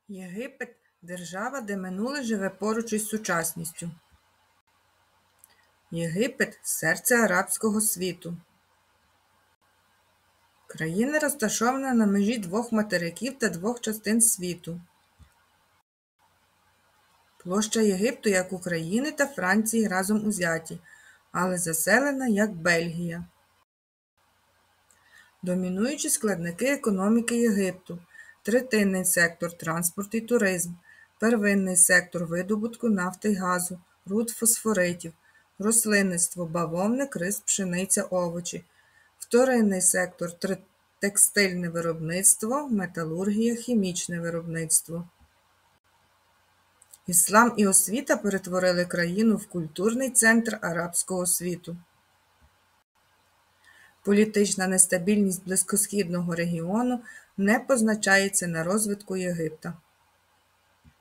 Єгипет – держава, де минуле живе поруч із сучасністю. Єгипет – серце арабського світу. Країна розташована на межі двох материків та двох частин світу. Площа Єгипту як України та Франції разом узяті, але заселена як Бельгія. Домінуючі складники економіки Єгипту – третинний сектор транспорт і туризм, первинний сектор видобутку нафти й газу, руд фосфоритів, рослинництво, бавовник, рис, пшениця, овочі, вторинний сектор текстильне виробництво, металургія, хімічне виробництво. Іслам і освіта перетворили країну в культурний центр арабського світу. Політична нестабільність близькосхідного регіону не позначається на розвитку Єгипта.